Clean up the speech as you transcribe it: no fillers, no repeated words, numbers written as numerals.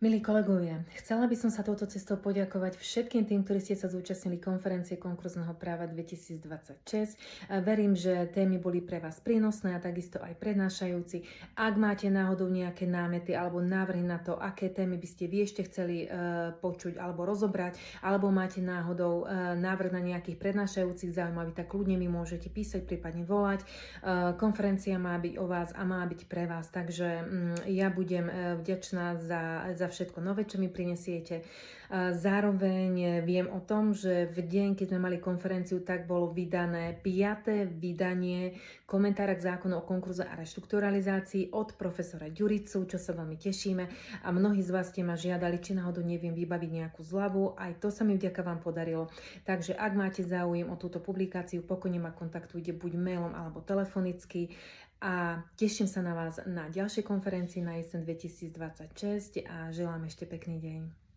Milí kolegovia, chcela by som sa touto cestou poďakovať všetkým tým, ktorí ste sa zúčastnili konferencie konkurzného práva 2026. Verím, že témy boli pre vás prínosné a takisto aj prednášajúci. Ak máte náhodou nejaké námety alebo návrhy na to, aké témy by ste vy ešte chceli počuť alebo rozobrať, alebo máte náhodou návrh na nejakých prednášajúcich zaujímavých, tak kľudne mi môžete písať, prípadne volať. Konferencia má byť o vás a má byť pre vás, takže ja budem vďačná za všetko nové, čo mi prinesiete. Zároveň viem o tom, že v deň, keď sme mali konferenciu, tak bolo vydané 5. vydanie komentára k zákonu o konkurze a reštrukturalizácii od profesora Ďuricu, čo sa veľmi tešíme. A mnohí z vás ste ma žiadali, či náhodou neviem vybaviť nejakú zľavu. Aj to sa mi vďaka vám podarilo. Takže ak máte záujem o túto publikáciu, pokojne ma kontaktujte buď mailom alebo telefonicky. A teším sa na vás na ďalšej konferencii na jeseň 2026 a želám ešte pekný deň.